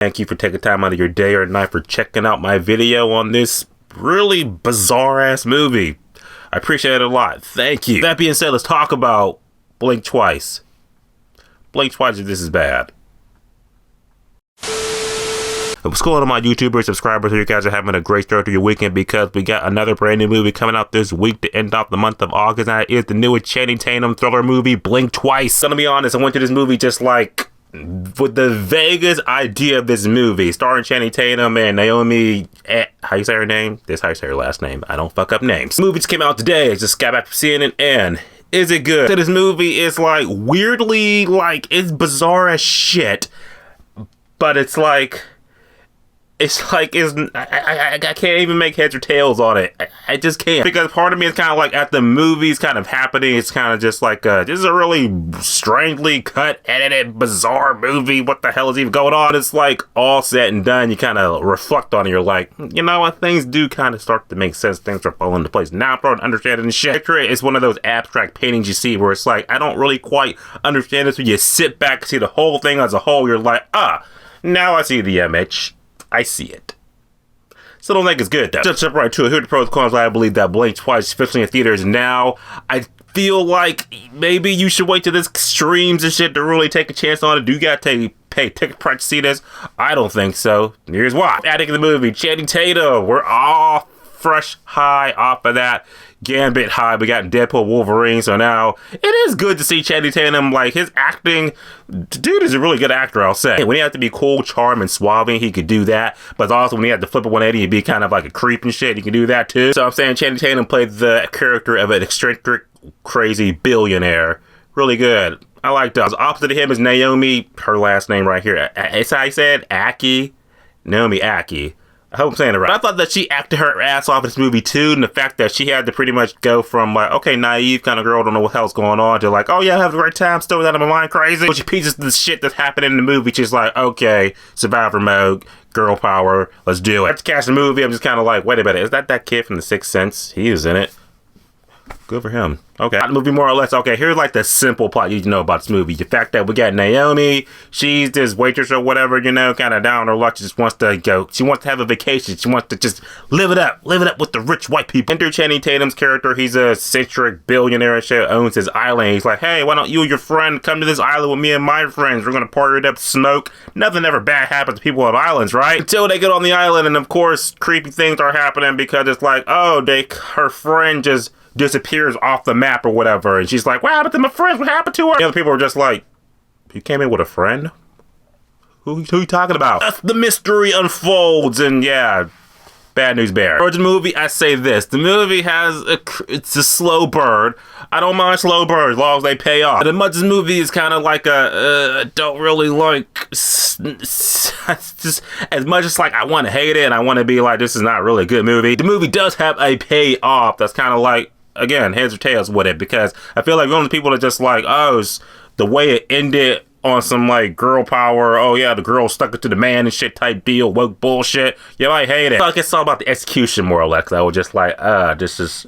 Thank you for taking time out of your day or night for checking out my video on this really bizarre ass movie. I appreciate it a lot. Thank you. That being said, let's talk about Blink Twice. Blink Twice if this is bad. What's going on, my YouTuber subscribers? You guys are having a great start to your weekend because we got another brand new movie coming out this week to end off the month of August. And that is the newest Channing Tatum thriller movie, Blink Twice. Gonna be honest, I went to this movie just like with the vaguest idea of this movie, starring Channing Tatum and Naomi. How you say her name? This is how you say her last name. I don't fuck up names. The movie just came out today. I just got back from seeing it, and is it good? So this movie is like weirdly like it's bizarre as shit, but it's like. I can't even make heads or tails on it. I just can't. Because part of me is kind of like at the movie's kind of happening. It's kind of just like, this is a really strangely cut, edited, bizarre movie. What the hell is even going on? It's like all said and done. You kind of reflect on it. You're like, you know what? Things do kind of start to make sense. Things are falling into place. Now I'm starting to understand it and shit. It's one of those abstract paintings you see where it's like, I don't really quite understand this. When you sit back and see the whole thing as a whole, you're like, now I see the image. I see it. Still don't think it's good though. Just jump right to it. Here are the pros and cons. I believe that Blink Twice, especially in theaters now. I feel like maybe you should wait till this streams and shit to really take a chance on it. Do you gotta pay ticket price to see this? I don't think so. Here's why. Adding to the movie, Channing Tatum. We're all fresh high off of that Gambit high. We got Deadpool, Wolverine, so now it is good to see Channing Tatum. Like his acting, dude is a really good actor, I'll say. When he had to be cool, charm, and suave, he could do that. But also when he had to flip a 180 and be kind of like a creep and shit, he can do that too. So I'm saying Channing Tatum played the character of an eccentric, crazy billionaire. Really good. I like that. Opposite of him is Naomi, her last name right here. It's how I said, Ackie. Naomi Ackie. I hope I'm saying it right. I thought that she acted her ass off in this movie too, and the fact that she had to pretty much go from like, okay, naive kind of girl, don't know what the hell's going on, to like, oh yeah, I have a great time, still out of my mind, crazy. But she pieces the shit that's happening in the movie. She's like, okay, survivor mode, girl power, let's do it. After catching the movie, I'm just kind of like, wait a minute, is that kid from The Sixth Sense? He is in it. Good for him. Okay, the movie more or less. Okay, here's like the simple plot you need to know about this movie. The fact that we got Naomi, she's this waitress or whatever, you know, kind of down on her luck. She just wants to go. She wants to have a vacation. She wants to just live it up with the rich white people. Enter Channing Tatum's character. He's a eccentric billionaire and shit, owns his island. He's like, hey, why don't you and your friend come to this island with me and my friends? We're gonna party it up, smoke. Nothing ever bad happens to people on islands, right? Until they get on the island, and of course, creepy things are happening because it's like, oh, her friend just disappears off the map or whatever, and she's like, what happened to my friends? What happened to her? The other people are just like, you came in with a friend? Who you talking about? The mystery unfolds, and yeah, bad news bear. For the movie, I say this. The movie it's a slow burn. I don't mind slow burns as long as they pay off. But as much as the movie is kind of like don't really like, just as much as like I want to hate it and I want to be like, this is not really a good movie. The movie does have a payoff that's kind of like, again, heads or tails with it, because I feel like one of the people that just like, oh, it's the way it ended on some like girl power, oh yeah, the girl stuck it to the man and shit type deal, woke bullshit. Yeah, I hate it. I guess it's all about the execution more or less, because I was just like, this is...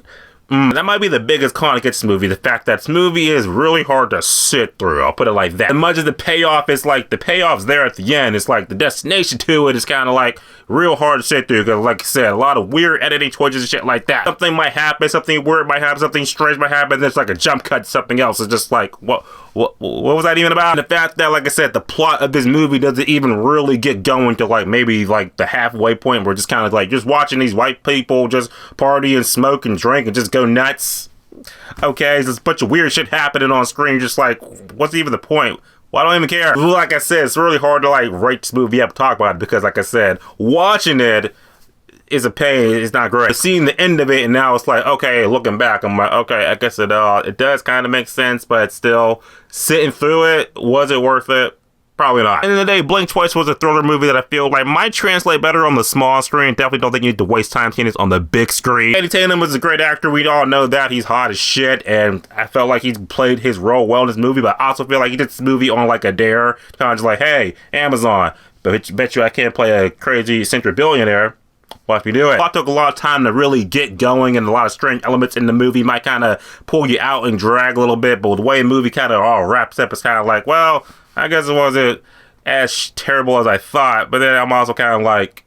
that might be the biggest con against this movie, the fact that this movie is really hard to sit through, I'll put it like that. As much as the payoff is like, the payoff's there at the end, it's like the destination to it is kind of like real hard to sit through, because like I said, a lot of weird editing choices and shit like that. Something might happen, something weird might happen, something strange might happen, there's like a jump cut to something else. It's just like, what was that even about? And the fact that, like I said, the plot of this movie doesn't even really get going to like maybe like the halfway point where just kind of like just watching these white people just party and smoke and drink and just go nuts. Okay, there's a bunch of weird shit happening on screen, just like, what's even the point? Well, I don't even care. Like I said, it's really hard to like rate this movie up, talk about it, because like I said, watching it is a pain. It's not great. Seeing the end of it, and now it's like, okay, looking back, I'm like, okay, I guess it does kind of make sense, but still, sitting through it, was it worth it? Probably not. At the end of the day, Blink Twice was a thriller movie that I feel like might translate better on the small screen. Definitely don't think you need to waste time seeing this on the big screen. Channing Tatum was a great actor. We all know that. He's hot as shit, and I felt like he played his role well in this movie, but I also feel like he did this movie on like a dare. Kind of just like, hey, Amazon, bet you I can't play a crazy eccentric billionaire. Watch me do it. It took a lot of time to really get going, and a lot of strange elements in the movie might kind of pull you out and drag a little bit, but the way the movie kind of all wraps up, it's kind of like, well, I guess it wasn't as terrible as I thought, but then I'm also kind of like,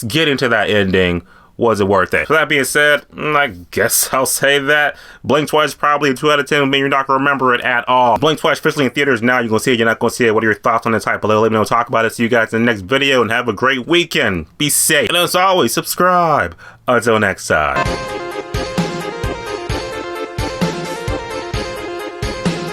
getting to that ending, was it worth it? So that being said, I guess I'll say that Blink Twice probably a 2 out of 10, but you're not gonna remember it at all. Blink Twice officially in theaters now. You're gonna see it, you're not gonna see it. What are your thoughts on the type below? Let me know, talk about it. See you guys in the next video and have a great weekend. Be safe. And as always, subscribe. Until next time.